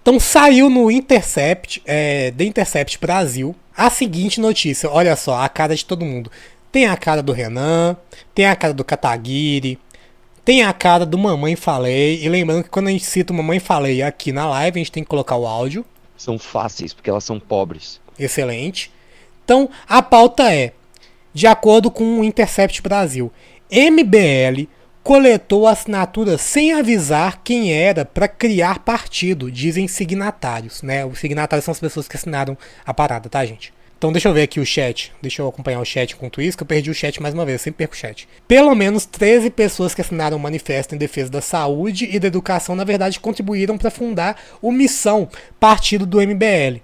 Então saiu no Intercept, The Intercept Brasil, a seguinte notícia. Olha só, a cara de todo mundo. Tem a cara do Renan, tem a cara do Kataguiri, tem a cara do Mamãe Falei. E lembrando que quando a gente cita o Mamãe Falei aqui na live, a gente tem que colocar o áudio. São fáceis, porque elas são pobres. Excelente. Então, a pauta é, de acordo com o Intercept Brasil, MBL coletou assinaturas sem avisar quem era para criar partido, dizem signatários, né? Os signatários são as pessoas que assinaram a parada, tá, gente? Então deixa eu ver aqui o chat, deixa eu acompanhar o chat enquanto isso, que eu perdi o chat mais uma vez, eu sempre perco o chat. Pelo menos 13 pessoas que assinaram o manifesto em defesa da saúde e da educação, na verdade, contribuíram para fundar o Missão, partido do MBL.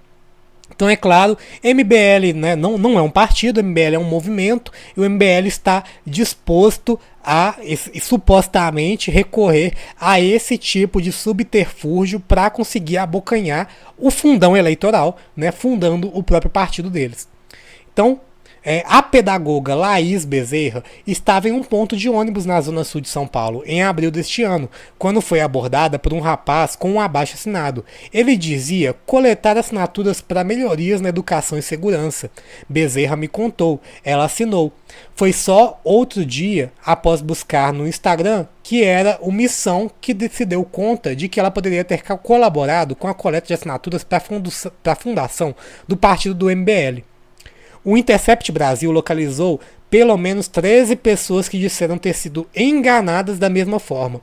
Então é claro, MBL, né, não é um partido, MBL é um movimento, e o MBL está disposto a supostamente recorrer a esse tipo de subterfúgio para conseguir abocanhar o fundão eleitoral, né, fundando o próprio partido deles. Então, a pedagoga Laís Bezerra estava em um ponto de ônibus na zona sul de São Paulo, em abril deste ano, quando foi abordada por um rapaz com um abaixo-assinado. Ele dizia coletar assinaturas para melhorias na educação e segurança. Bezerra me contou, ela assinou. Foi só outro dia, após buscar no Instagram, que era o Missão que se deu conta de que ela poderia ter colaborado com a coleta de assinaturas para a fundação do partido do MBL. O Intercept Brasil localizou pelo menos 13 pessoas que disseram ter sido enganadas da mesma forma.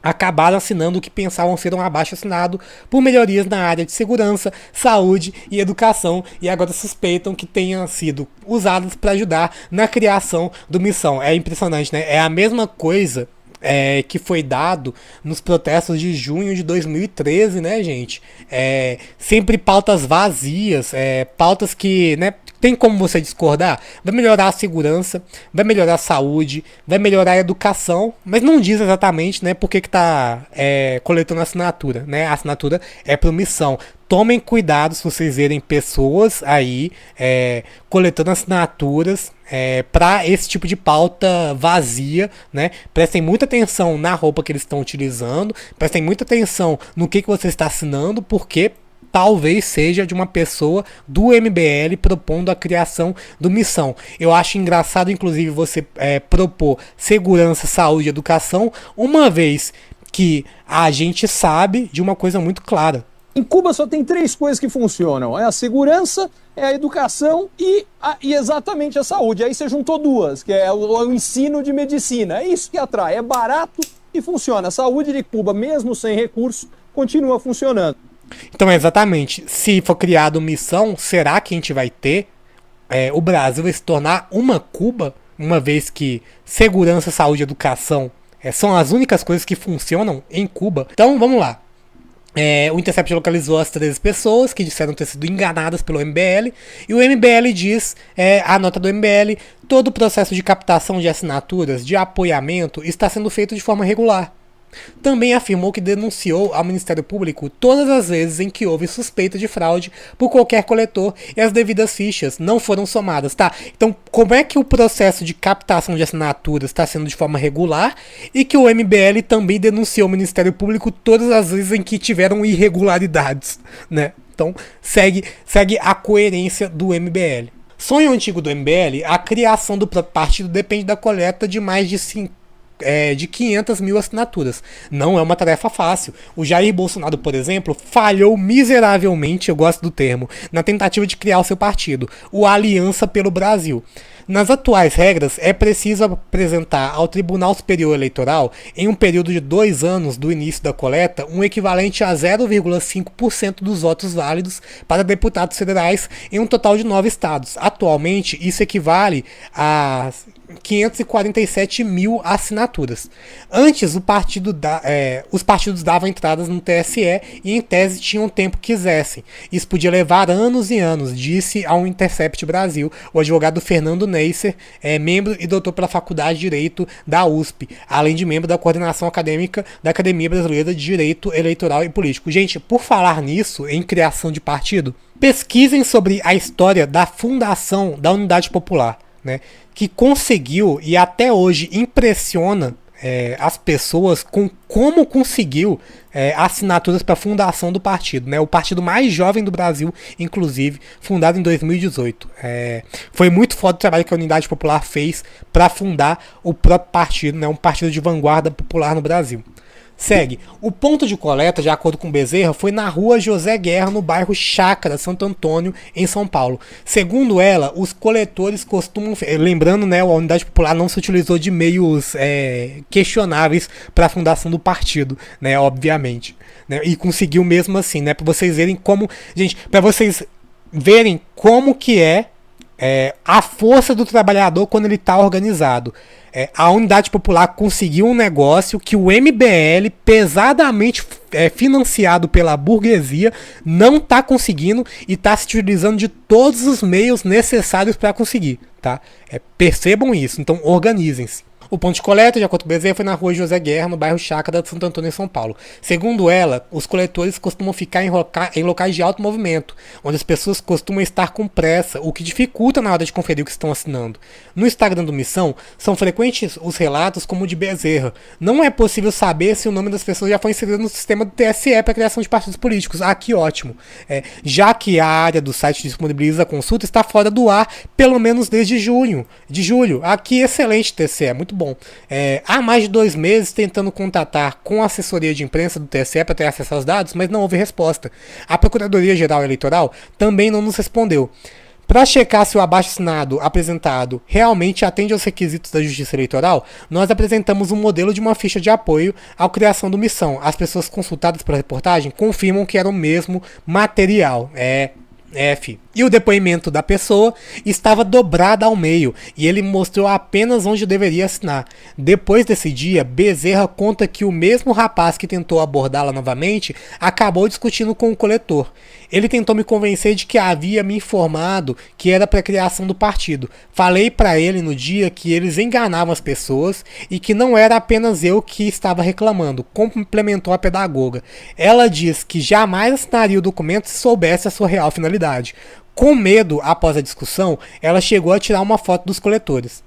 Acabaram assinando o que pensavam ser um abaixo-assinado por melhorias na área de segurança, saúde e educação, e agora suspeitam que tenham sido usadas para ajudar na criação do Missão. É impressionante, né? É a mesma coisa que foi dado nos protestos de junho de 2013, né, gente? Sempre pautas vazias, pautas que, né, tem como você discordar? Vai melhorar a segurança, vai melhorar a saúde, vai melhorar a educação, mas não diz exatamente, né, por que está coletando assinatura, né? A assinatura é para Missão. Tomem cuidado se vocês verem pessoas aí coletando assinaturas para esse tipo de pauta vazia, né? Prestem muita atenção na roupa que eles estão utilizando, prestem muita atenção no que você está assinando, porque talvez seja de uma pessoa do MBL propondo a criação do Missão. Eu acho engraçado, inclusive, você propor segurança, saúde e educação, uma vez que a gente sabe de uma coisa muito clara. Em Cuba só tem 3 coisas que funcionam. É a segurança, é a educação e exatamente a saúde. Aí você juntou 2, que é o ensino de medicina. É isso que atrai. É barato e funciona. A saúde de Cuba, mesmo sem recurso, continua funcionando. Então, exatamente. Se for criado Missão, será que a gente vai ter? O Brasil vai se tornar uma Cuba, uma vez que segurança, saúde e educação são as únicas coisas que funcionam em Cuba. Então, vamos lá. O Intercept localizou as 13 pessoas que disseram ter sido enganadas pelo MBL, e o MBL diz, a nota do MBL, todo o processo de captação de assinaturas, de apoiamento, está sendo feito de forma regular. Também afirmou que denunciou ao Ministério Público todas as vezes em que houve suspeita de fraude por qualquer coletor e as devidas fichas não foram somadas, tá? Então, como é que o processo de captação de assinaturas está sendo de forma regular e que o MBL também denunciou ao Ministério Público todas as vezes em que tiveram irregularidades, né? Então, segue a coerência do MBL. Sonho antigo do MBL, a criação do próprio partido depende da coleta de mais de 500 mil assinaturas. Não é uma tarefa fácil. O Jair Bolsonaro, por exemplo, falhou miseravelmente, eu gosto do termo, na tentativa de criar o seu partido, o Aliança pelo Brasil. Nas atuais regras, é preciso apresentar ao Tribunal Superior Eleitoral, em um período de 2 anos do início da coleta, um equivalente a 0,5% dos votos válidos para deputados federais em um total de 9 estados. Atualmente, isso equivale a 547 mil assinaturas. Antes, os partidos davam entradas no TSE e, em tese, tinham o tempo que quisessem. Isso podia levar anos e anos, disse ao Intercept Brasil o advogado Fernando Neisser, membro e doutor pela Faculdade de Direito da USP, além de membro da coordenação acadêmica da Academia Brasileira de Direito Eleitoral e Político. Gente, por falar nisso, em criação de partido, pesquisem sobre a história da fundação da Unidade Popular, né, que conseguiu e até hoje impressiona as pessoas com como conseguiu assinaturas para a fundação do partido, né? O partido mais jovem do Brasil, inclusive, fundado em 2018. Foi muito foda o trabalho que a Unidade Popular fez para fundar o próprio partido, né? Um partido de vanguarda popular no Brasil. Segue. O ponto de coleta, de acordo com Bezerra, foi na rua José Guerra, no bairro Chácara, Santo Antônio, em São Paulo. Segundo ela, os coletores costumam... Lembrando, né, a Unidade Popular não se utilizou de meios questionáveis para a fundação do partido, né, obviamente. Né, e conseguiu mesmo assim, né, para vocês verem como... Gente, para vocês verem como que é a força do trabalhador quando ele está organizado. A Unidade Popular conseguiu um negócio que o MBL, pesadamente financiado pela burguesia, não está conseguindo e está se utilizando de todos os meios necessários para conseguir. Tá? Percebam isso, então organizem-se. O ponto de coleta, de acordo com o Bezerra, foi na rua José Guerra, no bairro Chácara de Santo Antônio, em São Paulo. Segundo ela, os coletores costumam ficar em locais de alto movimento, onde as pessoas costumam estar com pressa, o que dificulta na hora de conferir o que estão assinando. No Instagram do Missão, são frequentes os relatos como o de Bezerra. Não é possível saber se o nome das pessoas já foi inserido no sistema do TSE para a criação de partidos políticos. Ah, que ótimo. Já que a área do site disponibiliza a consulta está fora do ar, pelo menos desde julho. Que excelente, TSE, muito bom. Há mais de 2 meses tentando contatar com a assessoria de imprensa do TSE para ter acesso aos dados, mas não houve resposta. A Procuradoria-Geral Eleitoral também não nos respondeu. Para checar se o abaixo-assinado apresentado realmente atende aos requisitos da Justiça Eleitoral, nós apresentamos um modelo de uma ficha de apoio à criação do Missão. As pessoas consultadas pela reportagem confirmam que era o mesmo material. E o depoimento da pessoa estava dobrado ao meio e ele mostrou apenas onde deveria assinar. Depois desse dia, Bezerra conta que o mesmo rapaz que tentou abordá-la novamente acabou discutindo com o coletor. Ele tentou me convencer de que havia me informado que era para a criação do partido. Falei para ele no dia que eles enganavam as pessoas e que não era apenas eu que estava reclamando, complementou a pedagoga. Ela diz que jamais assinaria o documento se soubesse a sua real finalidade. Com medo, após a discussão, ela chegou a tirar uma foto dos coletores.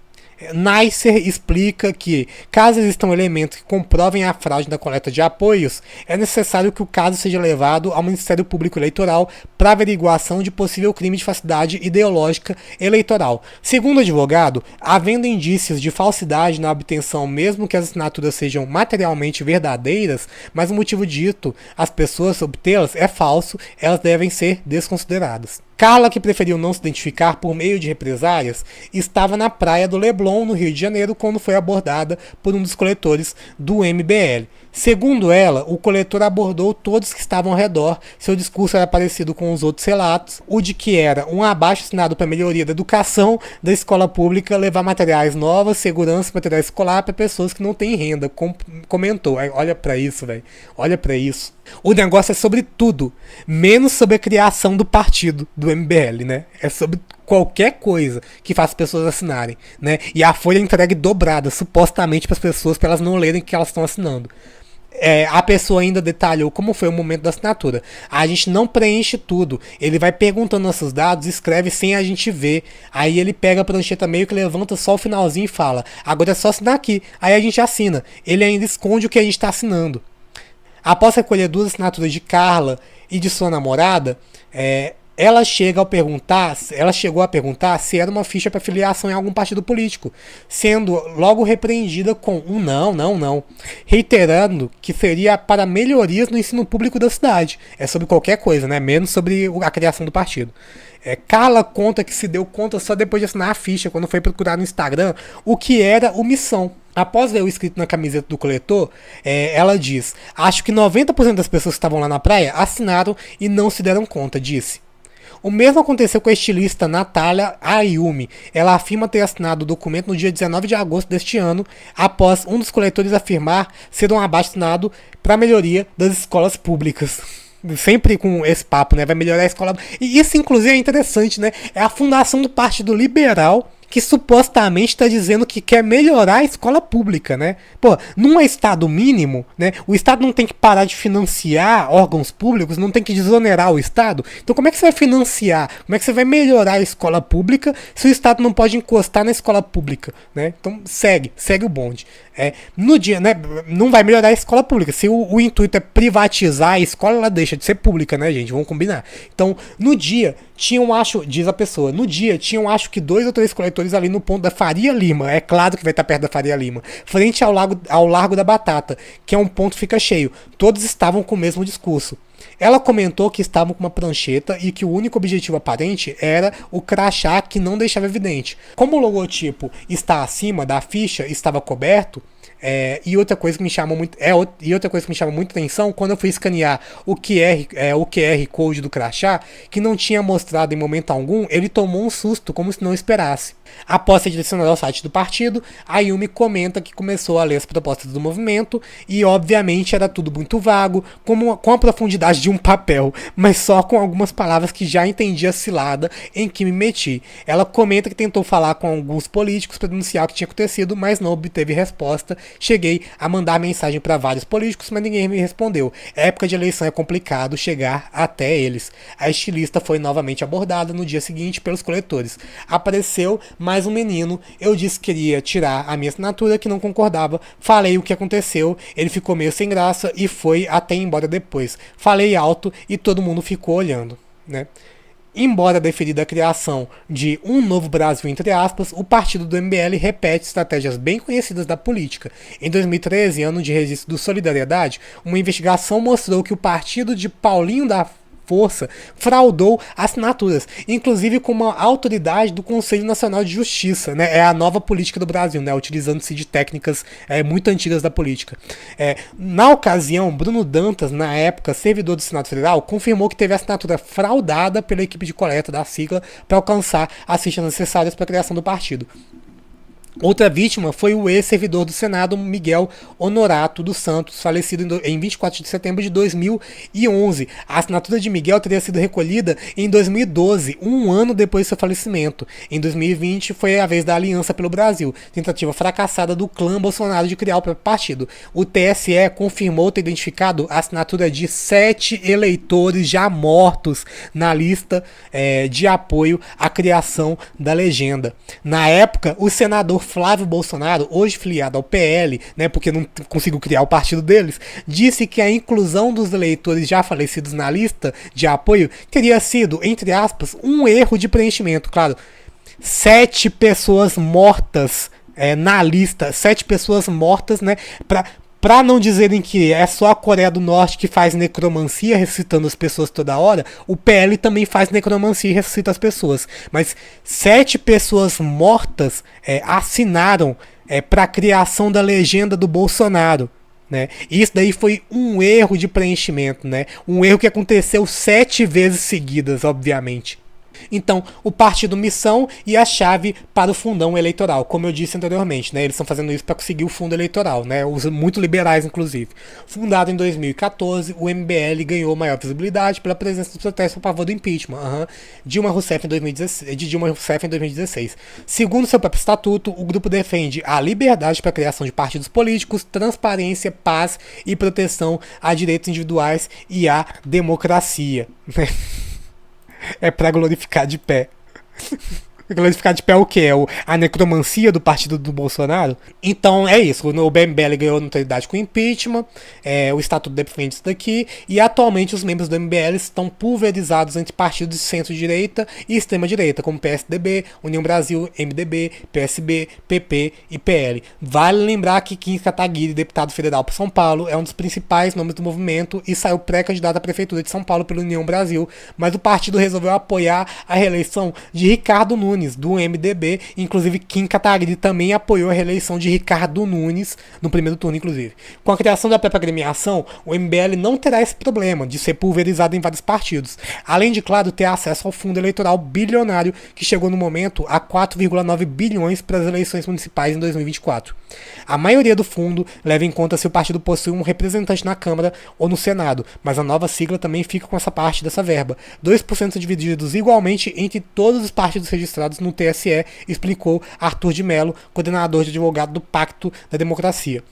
Neisser explica que, caso existam elementos que comprovem a fraude da coleta de apoios, é necessário que o caso seja levado ao Ministério Público Eleitoral para averiguação de possível crime de falsidade ideológica eleitoral. Segundo o advogado, havendo indícios de falsidade na obtenção, mesmo que as assinaturas sejam materialmente verdadeiras, mas o motivo dito às pessoas obtê-las é falso, elas devem ser desconsideradas. Carla, que preferiu não se identificar por meio de represárias, estava na praia do Leblon, no Rio de Janeiro, quando foi abordada por um dos coletores do MBL. Segundo ela, o coletor abordou todos que estavam ao redor. Seu discurso era parecido com os outros relatos, o de que era um abaixo-assinado para melhoria da educação da escola pública, levar materiais novos, segurança, material escolar para pessoas que não têm renda. Comentou. Olha para isso, velho. Olha para isso. O negócio é sobre tudo, menos sobre a criação do partido do MBL, né? É sobre qualquer coisa que faça as pessoas assinarem, né? E a folha é entregue dobrada, supostamente, para as pessoas, para elas não lerem o que elas estão assinando. A pessoa ainda detalhou como foi o momento da assinatura. A gente não preenche tudo. Ele vai perguntando nossos dados, escreve sem a gente ver. Aí ele pega a prancheta meio que levanta só o finalzinho e fala: agora é só assinar aqui. Aí a gente assina. Ele ainda esconde o que a gente está assinando. Após recolher 2 assinaturas de Carla e de sua namorada, ela chegou a perguntar se era uma ficha para filiação em algum partido político, sendo logo repreendida com um não, reiterando que seria para melhorias no ensino público da cidade. É sobre qualquer coisa, né? Menos sobre a criação do partido. Carla conta que se deu conta só depois de assinar a ficha, quando foi procurar no Instagram o que era o Missão. Após ver o escrito na camiseta do coletor, ela diz: acho que 90% das pessoas que estavam lá na praia assinaram e não se deram conta, disse. O mesmo aconteceu com a estilista Natália Ayumi. Ela afirma ter assinado o documento no dia 19 de agosto deste ano, após um dos coletores afirmar ser um abaixo-assinado para melhoria das escolas públicas. Sempre com esse papo, né? Vai melhorar a escola. E isso, inclusive, é interessante, né? É a fundação do Partido Liberal que supostamente está dizendo que quer melhorar a escola pública, né? Pô, num estado mínimo, né? O Estado não tem que parar de financiar órgãos públicos, não tem que desonerar o Estado. Então como é que você vai financiar? Como é que você vai melhorar a escola pública se o Estado não pode encostar na escola pública, né? Então segue o bonde. No dia, né? Não vai melhorar a escola pública. Se o intuito é privatizar a escola, ela deixa de ser pública, né, gente? Vamos combinar. Então, no dia, tinham, acho, diz a pessoa, no dia tinham, acho que 2 ou 3 coletores ali no ponto da Faria Lima. É claro que vai estar perto da Faria Lima. Frente ao Largo da Batata, que é um ponto que fica cheio. Todos estavam com o mesmo discurso. Ela comentou que estavam com uma prancheta e que o único objetivo aparente era o crachá, que não deixava evidente. Como o logotipo está acima da ficha, estava coberto. E outra coisa que me chamou muito atenção, quando eu fui escanear o QR Code do crachá, que não tinha mostrado em momento algum, ele tomou um susto, como se não esperasse. Após ser direcionado ao site do partido, a Yumi comenta que começou a ler as propostas do movimento e, obviamente, era tudo muito vago, com a profundidade de um papel, mas só com algumas palavras que já entendi a cilada em que me meti. Ela comenta que tentou falar com alguns políticos para denunciar o que tinha acontecido, mas não obteve resposta. Cheguei a mandar mensagem para vários políticos, mas ninguém me respondeu. Época de eleição é complicado chegar até eles. A estilista foi novamente abordada no dia seguinte pelos coletores. Apareceu mais um menino, eu disse que queria tirar a minha assinatura, que não concordava, falei o que aconteceu, ele ficou meio sem graça e foi até embora depois. Falei alto e todo mundo ficou olhando, né? Embora deferida a criação de um novo Brasil, entre aspas, o partido do MBL repete estratégias bem conhecidas da política. Em 2013, ano de registro do Solidariedade, uma investigação mostrou que o partido de Paulinho da Força fraudou assinaturas, inclusive com uma autoridade do Conselho Nacional de Justiça, né? É a nova política do Brasil, né? Utilizando-se de técnicas muito antigas da política. Na ocasião, Bruno Dantas, na época servidor do Senado Federal, confirmou que teve a assinatura fraudada pela equipe de coleta da sigla para alcançar as fichas necessárias para a criação do partido. Outra vítima foi o ex-servidor do Senado, Miguel Honorato dos Santos, falecido em 24 de setembro de 2011. A assinatura de Miguel teria sido recolhida em 2012, um ano depois do seu falecimento. Em 2020 foi a vez da Aliança pelo Brasil, tentativa fracassada do clã Bolsonaro de criar o próprio partido. O TSE confirmou ter identificado a assinatura de 7 eleitores já mortos na lista de apoio à criação da legenda. Na época, o senador Flávio Bolsonaro, hoje filiado ao PL, né, porque não conseguiu criar o partido deles, disse que a inclusão dos eleitores já falecidos na lista de apoio teria sido, entre aspas, um erro de preenchimento. Claro, 7 pessoas mortas na lista, 7 pessoas mortas, né, Pra não dizerem que é só a Coreia do Norte que faz necromancia ressuscitando as pessoas toda hora, o PL também faz necromancia e ressuscita as pessoas. Mas 7 pessoas mortas assinaram para a criação da legenda do Bolsonaro. Né? Isso daí foi um erro de preenchimento, né? Um erro que aconteceu 7 vezes seguidas, obviamente. Então, o partido Missão e a chave para o fundão eleitoral, como eu disse anteriormente, né? Eles estão fazendo isso para conseguir o fundo eleitoral, né? Os muito liberais, inclusive. Fundado em 2014, o MBL ganhou maior visibilidade pela presença dos protestos a favor do impeachment de Dilma Rousseff em 2016. Segundo seu próprio estatuto, o grupo defende a liberdade para a criação de partidos políticos, transparência, paz e proteção a direitos individuais e à democracia. É pra glorificar de pé. Glorificar de pé o quê? A necromancia do partido do Bolsonaro? Então é isso. O MBL ganhou notoriedade com o impeachment. O estatuto defende isso daqui. E atualmente os membros do MBL estão pulverizados entre partidos de centro-direita e extrema-direita, como PSDB, União Brasil, MDB, PSB, PP e PL. Vale lembrar que Kim Kataguiri, deputado federal por São Paulo, é um dos principais nomes do movimento e saiu pré-candidato à prefeitura de São Paulo pela União Brasil. Mas o partido resolveu apoiar a reeleição de Ricardo Nunes, do MDB, inclusive Kim Kataguiri também apoiou a reeleição de Ricardo Nunes no primeiro turno, inclusive. Com a criação da própria agremiação, o MBL não terá esse problema de ser pulverizado em vários partidos, além de, claro, ter acesso ao fundo eleitoral bilionário que chegou no momento a 4,9 bilhões para as eleições municipais em 2024. A maioria do fundo leva em conta se o partido possui um representante na Câmara ou no Senado, mas a nova sigla também fica com essa parte dessa verba. 2% divididos igualmente entre todos os partidos registrados no TSE, explicou Arthur de Mello, coordenador de advogado do Pacto da Democracia.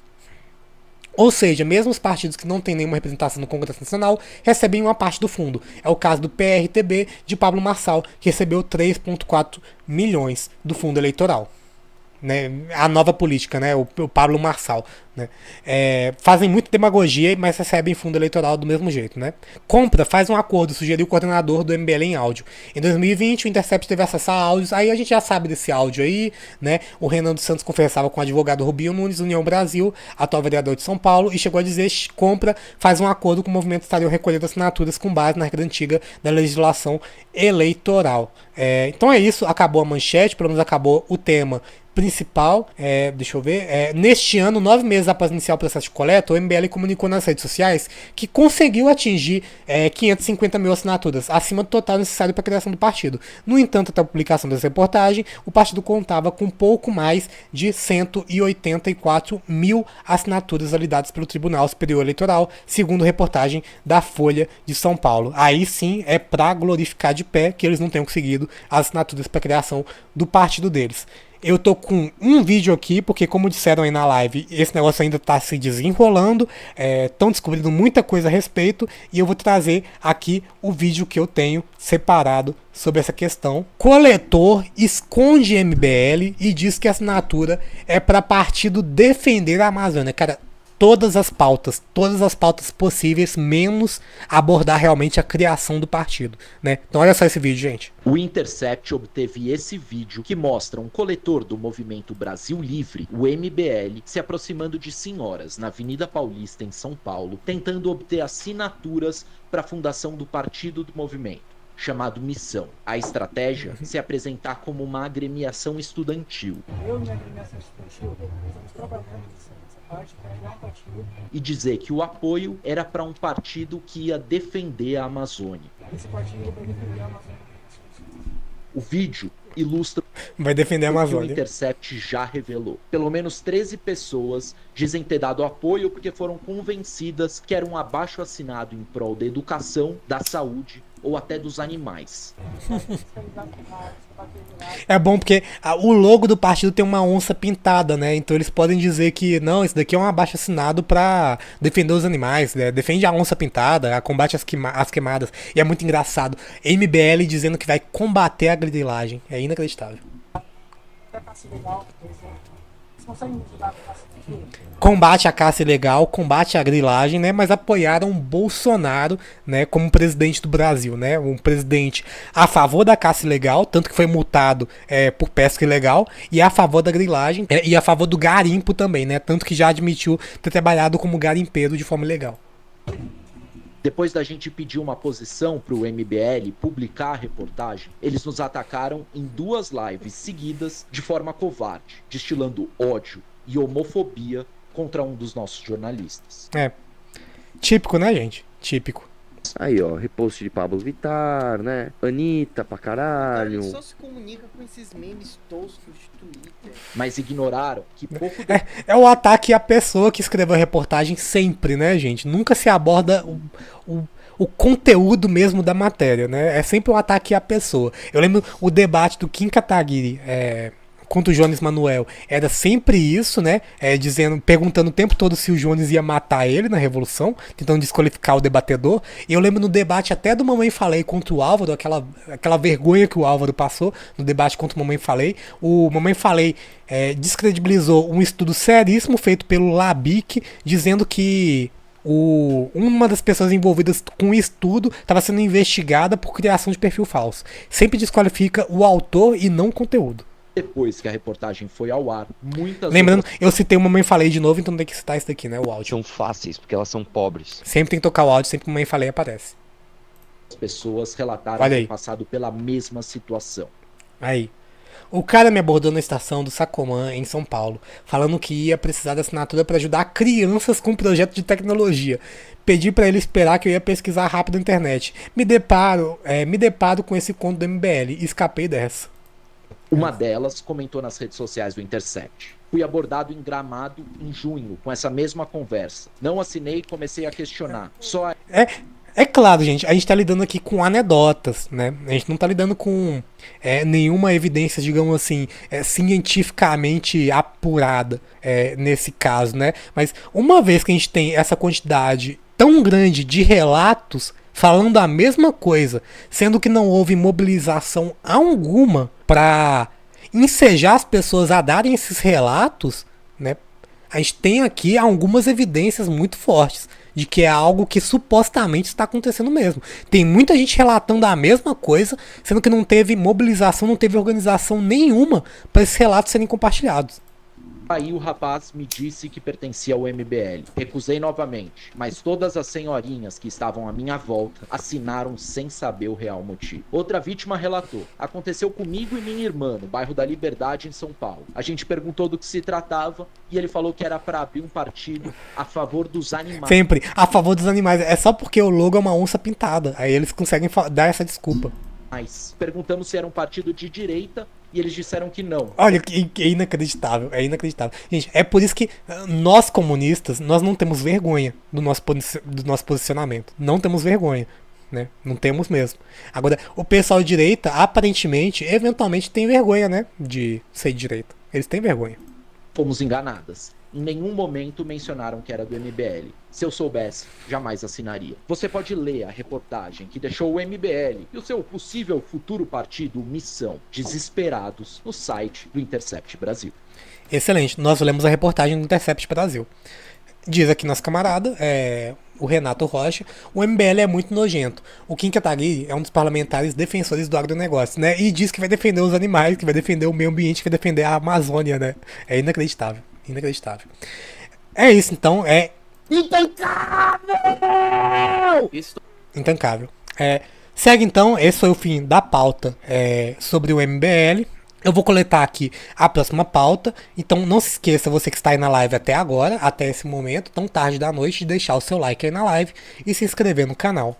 Ou seja, mesmo os partidos que não têm nenhuma representação no Congresso Nacional recebem uma parte do fundo. É o caso do PRTB de Pablo Marçal, que recebeu 3,4 milhões do fundo eleitoral. Né? A nova política, né? o Pablo Marçal. Né? Fazem muita demagogia, mas recebem fundo eleitoral do mesmo jeito. Né? Compra, faz um acordo, sugeriu o coordenador do MBL em áudio. Em 2020, o Intercept teve acesso a áudios, aí a gente já sabe desse áudio aí. Né? O Renan dos Santos conversava com o advogado Rubinho Nunes, União Brasil, atual vereador de São Paulo, e chegou a dizer: compra, faz um acordo com o movimento estaria recolhendo assinaturas com base na regra antiga da legislação eleitoral. Então é isso, acabou a manchete, pelo menos acabou o tema principal. Deixa eu ver. Neste ano, 9 meses após iniciar o processo de coleta, o MBL comunicou nas redes sociais que conseguiu atingir 550 mil assinaturas, acima do total necessário para a criação do partido. No entanto, até a publicação dessa reportagem, o partido contava com pouco mais de 184 mil assinaturas validadas pelo Tribunal Superior Eleitoral, segundo reportagem da Folha de São Paulo. Aí sim é para glorificar de pé que eles não tenham conseguido as assinaturas para a criação do partido deles. Eu tô com um vídeo aqui, porque como disseram aí na live, esse negócio ainda tá se desenrolando, estão descobrindo muita coisa a respeito, e eu vou trazer aqui o vídeo que eu tenho separado sobre essa questão. Coletor esconde MBL e diz que a assinatura é para partido defender a Amazônia. Cara, todas as pautas possíveis, menos abordar realmente a criação do partido, né? Então olha só esse vídeo, gente. O Intercept obteve esse vídeo que mostra um coletor do Movimento Brasil Livre, o MBL, se aproximando de senhoras na Avenida Paulista, em São Paulo, tentando obter assinaturas para a fundação do partido do movimento, chamado Missão. A estratégia se apresentar como uma agremiação estudantil. Eu e minha agremiação estudantil estamos trabalhando nessa parte para criar um partido. E dizer que o apoio era para um partido que ia defender a Amazônia. Esse partido vai defender a Amazônia. O vídeo ilustra Vai defender a o que o Amazônia. Intercept já revelou. Pelo menos 13 pessoas dizem ter dado apoio porque foram convencidas que era um abaixo-assinado em prol da educação, da saúde ou até dos animais. É bom porque o logo do partido tem uma onça pintada, né? Então eles podem dizer que não, isso daqui é um abaixo-assinado pra defender os animais, né? Defende a onça pintada, combate as queimadas. E é muito engraçado. MBL dizendo que vai combater a grilagem. É inacreditável. Combate a caça ilegal, combate a grilagem, né? Mas apoiaram Bolsonaro, né, como presidente do Brasil, né? Um presidente a favor da caça ilegal, tanto que foi multado por pesca ilegal, e a favor da grilagem, e a favor do garimpo também, né? Tanto que já admitiu ter trabalhado como garimpeiro de forma ilegal. Depois da gente pedir uma posição para o MBL publicar a reportagem, eles nos atacaram em 2 lives seguidas de forma covarde, destilando ódio e homofobia contra um dos nossos jornalistas. Típico, né, gente? Típico. Aí, ó, repost de Pablo Vittar, né? Anitta pra caralho. Ele só se comunica com esses memes toscos de Twitter. Mas ignoraram que pouco É o ataque à pessoa que escreveu a reportagem sempre, né, gente? Nunca se aborda o conteúdo mesmo da matéria, né? É sempre um ataque à pessoa. Eu lembro o debate do Kim Kataguiri contra o Jones Manuel. Era sempre isso, né? Perguntando o tempo todo se o Jones ia matar ele na Revolução, tentando desqualificar o debatedor. E eu lembro no debate até do Mamãe Falei contra o Álvaro, aquela vergonha que o Álvaro passou no debate contra o Mamãe Falei. O Mamãe Falei descredibilizou um estudo seríssimo feito pelo Labic, dizendo que uma das pessoas envolvidas com o estudo estava sendo investigada por criação de perfil falso. Sempre desqualifica o autor e não o conteúdo. depois que a reportagem foi ao ar, muitas Lembrando, eu citei o Mamãe Falei de novo, então tem que citar isso daqui, né? O áudio. São fáceis, porque elas são pobres. Sempre tem que tocar o áudio, sempre que Mamãe Falei aparece. pessoas relataram Olha aí. ter passado pela mesma situação. Aí. O cara me abordou na estação do Sacomã, em São Paulo, falando que ia precisar da assinatura para ajudar crianças com projeto de tecnologia. Pedi para ele esperar que eu ia pesquisar rápido na internet. Me deparo com esse conto do MBL e escapei dessa. Uma delas comentou nas redes sociais do Intercept: fui abordado em Gramado em junho com essa mesma conversa. Não assinei e comecei a questionar. Só É claro, gente, a gente tá lidando aqui com anedotas, né? A gente não tá lidando com nenhuma evidência, digamos assim, cientificamente apurada nesse caso, né? Mas uma vez que a gente tem essa quantidade tão grande de relatos falando a mesma coisa, sendo que não houve mobilização alguma para ensejar as pessoas a darem esses relatos, né? A gente tem aqui algumas evidências muito fortes de que é algo que supostamente está acontecendo mesmo. Tem muita gente relatando a mesma coisa, sendo que não teve mobilização, não teve organização nenhuma para esses relatos serem compartilhados. aí o rapaz me disse que pertencia ao MBL. Recusei novamente, mas todas as senhorinhas que estavam à minha volta assinaram sem saber o real motivo. Outra vítima relatou: aconteceu comigo e minha irmã no bairro da Liberdade, em São Paulo. A gente perguntou do que se tratava e ele falou que era para abrir um partido a favor dos animais. Sempre a favor dos animais. É só porque o logo é uma onça pintada. Aí eles conseguem dar essa desculpa. Mas perguntamos se era um partido de direita e eles disseram que não. Olha, é inacreditável, é inacreditável. Gente, é por isso que nós comunistas, nós não temos vergonha do nosso posicionamento. Não temos vergonha, né? Não temos mesmo. Agora, o pessoal de direita, aparentemente, eventualmente tem vergonha, né? De ser de direita. Eles têm vergonha. Fomos enganadas. Em nenhum momento mencionaram que era do MBL. Se eu soubesse, jamais assinaria. Você pode ler a reportagem que deixou o MBL e o seu possível futuro partido Missão desesperados no site do Intercept Brasil. Excelente, nós lemos a reportagem do Intercept Brasil. Diz aqui nosso camarada, o Renato Rocha: o MBL é muito nojento. O Kim Kataguiri é um dos parlamentares defensores do agronegócio, né? E diz que vai defender os animais, que vai defender o meio ambiente, que vai defender a Amazônia, né? É inacreditável, inacreditável. É isso, então, intancável. Segue então, esse foi o fim da pauta sobre o MBL. Eu vou coletar aqui a próxima pauta. Então não se esqueça, você que está aí na live até agora, até esse momento, tão tarde da noite, de deixar o seu like aí na live e se inscrever no canal.